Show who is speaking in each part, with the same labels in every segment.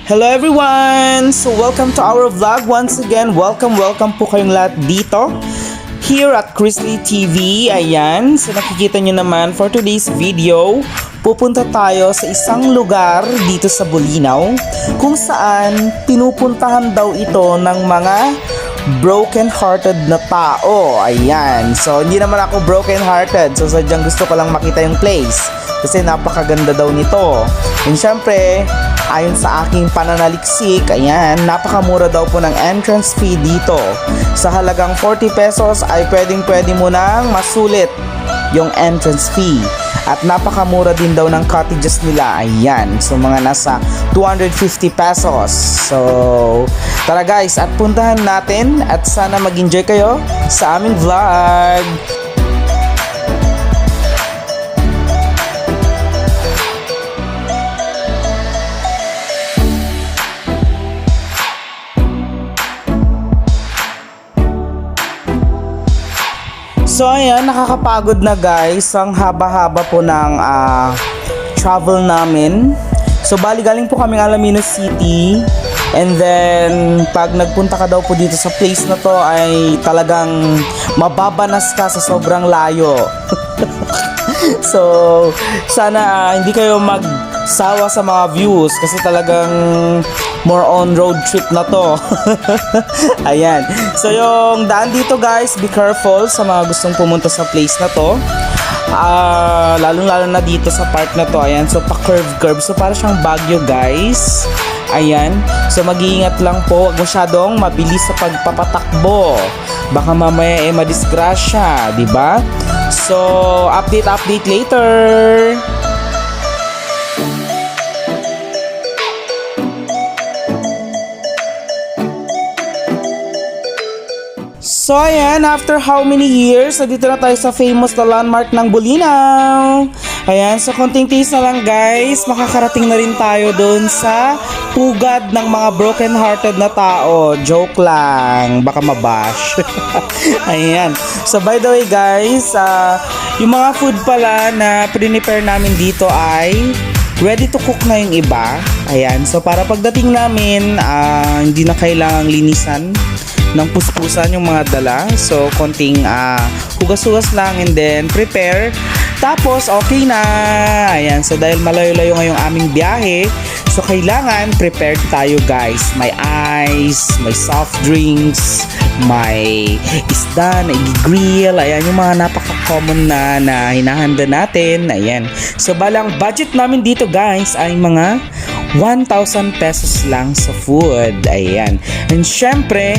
Speaker 1: Hello everyone! So welcome to our vlog once again. Welcome po kayong lahat dito here at Chrisley TV. Ayan, so nakikita nyo naman for today's video, pupunta tayo sa isang lugar dito sa Bolinao kung saan pinupuntahan daw ito ng mga broken-hearted na tao. Ayan, so hindi naman ako broken-hearted, so sadyang gusto ko lang makita yung place kasi napakaganda daw nito. And syempre, ayon sa aking pananaliksik, ayan, napakamura daw po ng entrance fee dito. Sa halagang 40 pesos ay pwedeng-pwede mo nang masulit yung entrance fee. At napakamura din daw ng cottages nila. Ayan, so mga nasa 250 pesos. So, tara guys, at puntahan natin at sana mag-enjoy kayo sa aming vlog. So ayan, nakakapagod na guys. Ang haba-haba po ng travel namin. So bali galing po kaming Alaminos City. And then pag nagpunta ka daw po dito sa place na to ay talagang mababanas ka sa sobrang layo. So sana hindi kayo magsawa sa mga views kasi talagang more on road trip na to. Ayan. So yung daan dito guys, be careful sa mga gustong pumunta sa place na to. Lalo na dito sa part na to. Ayan. So pa-curve. So para siyang Baguio guys. Ayan. So mag-iingat lang po. Huwag masyadong mabilis sa pagpapatakbo. Baka mamaya madisgrasya. Diba? So update later. So ayan, after how many years, dito na tayo sa famous na landmark ng Bolinao. Ayan, so konting taste na lang guys, makakarating na rin tayo doon sa pugad ng mga broken-hearted na tao. Joke lang, baka mabash. Ayan, so by the way guys, yung mga food pala na prepare namin dito ay ready to cook na yung iba. Ayan, so para pagdating namin, hindi na kailangang linisan ng puspusan yung mga dala. So konting hugas-hugas lang and then prepare. Tapos okay na. Ayan, so dahil malayo-layo ngayong aming biyahe, so kailangan prepared tayo guys. May ice, may soft drinks, may isda na i-grill. Ayan, yung mga napaka-common na hinahanda natin. Ayan. So balang budget namin dito guys ay mga 1,000 pesos lang sa food. Ayan. And syempre,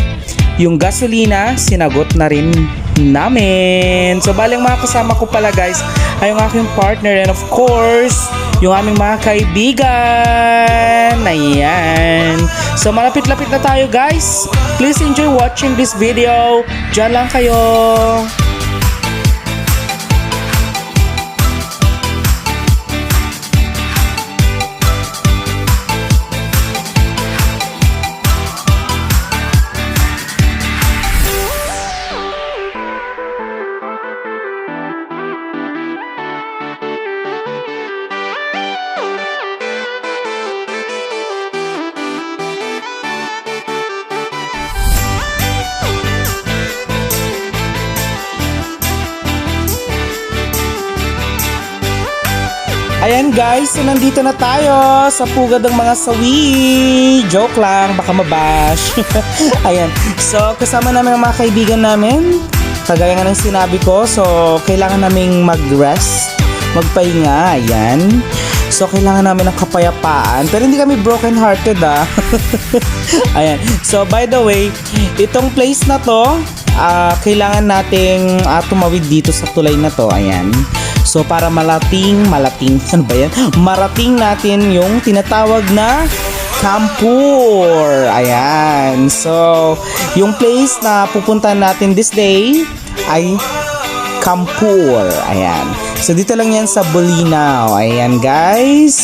Speaker 1: yung gasolina, sinagot na rin namin. So, baling mga kasama ko pala guys, ay yung aking partner and of course, yung aming mga kaibigan. Ayan. So, malapit-lapit na tayo guys. Please enjoy watching this video. Diyan lang kayo. Ayan guys, so nandito na tayo sa pugad ng mga sawi. Joke lang, baka mabash. Ayan, so kasama namin ang mga kaibigan namin. Kagaya nga ng sinabi ko, so kailangan naming mag-rest, magpahinga. Ayan. So kailangan namin ng kapayapaan. Pero hindi kami broken hearted Ayan, so by the way, itong place na to, kailangan nating tumawid dito sa tulay na to. Ayan. So para marating natin yung tinatawag na Campur. Ayan. So yung place na pupuntahan natin this day ay Campur. Ayan. So dito lang yan sa Bolinao. Ayan guys.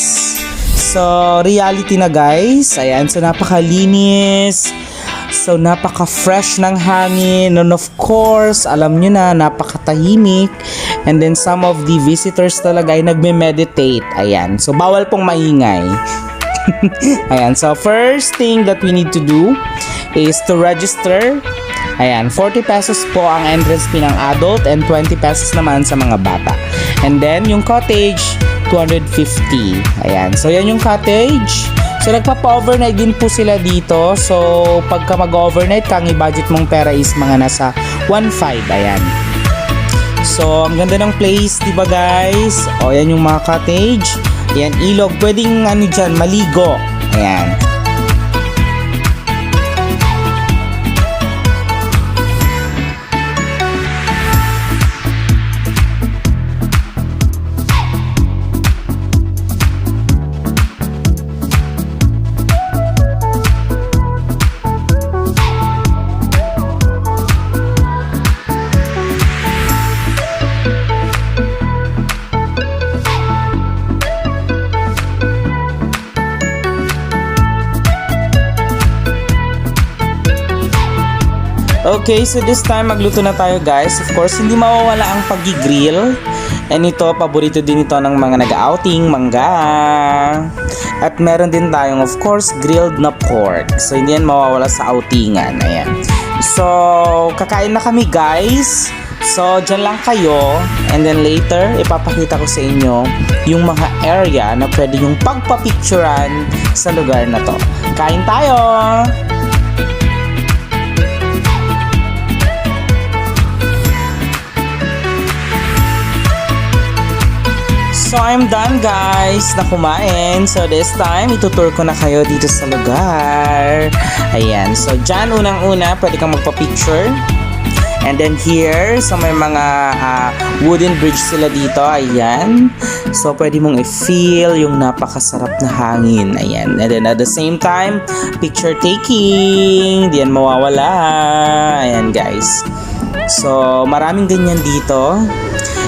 Speaker 1: So reality na guys. Ayan. So napakalinis. So napaka-fresh ng hangin, and of course, alam nyo na, napakatahimik. And then some of the visitors talaga ay nagme-meditate. Ayan, so bawal pong maingay. Ayan, so first thing that we need to do is to register. Ayan, 40 pesos po ang entrance fee ng adult and 20 pesos naman sa mga bata. And then, yung cottage, 250. Ayan, so yan yung cottage. So, nagpapa-overnight din po sila dito. So, pagka mag-overnight ka, ang i-budget mong pera is mga nasa 1.5. Ayan. So, ang ganda ng place, diba guys? O, yan yung mga cottage. Ayan, ilog. Pwedeng ano dyan, maligo. Ayan. Okay, so this time magluto na tayo guys. Of course, hindi mawawala ang pag-grill. And ito, paborito din ito ng mga nag-outing, mangga. At meron din tayong of course grilled na pork. So hindi yan mawawala sa outingan. Ayan. So, kakain na kami guys. So, dyan lang kayo. And then later, ipapakita ko sa inyo yung mga area na pwede yung pagpapicturan sa lugar na to. Kain tayo! So, I'm done guys na kumain. So, this time, itutur ko na kayo dito sa lugar. Ayan. So, dyan unang-una, pwede kang magpa-picture. And then here, so may mga wooden bridge sila dito. Ayan. So, pwede mong i-feel yung napakasarap na hangin. Ayan. And then at the same time, picture taking. Di yan mawawala. Ayan guys. So, maraming ganyan dito.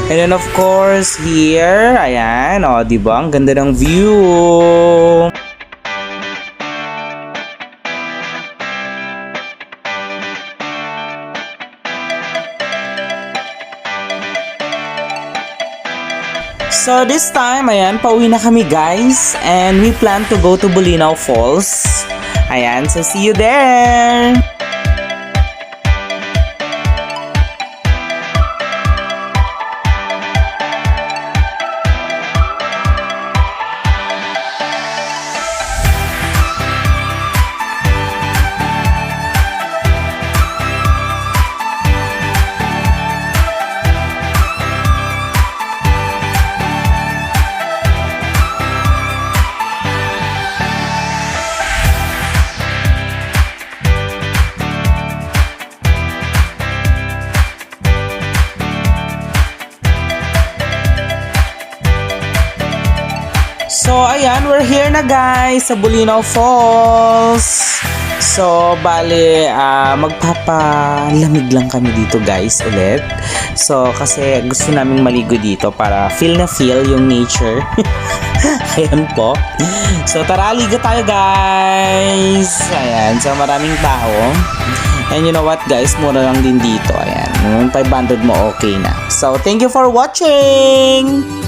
Speaker 1: And then of course, here, ayan, o, diba? Ang ganda ng view. So this time, ayan, pauwi na kami guys. And we plan to go to Bolinao Falls. Ayan, so see you there! So, ayan, we're here na guys sa Bolinao Falls. So, bale, magpapalamig lang kami dito guys ulit. So, kasi gusto naming maligo dito para feel na feel yung nature. Ayan po. So, tara, ligo tayo guys. Ayan, so maraming tao. And you know what guys, mura lang din dito. Ayan, 500 mo okay na. So, thank you for watching!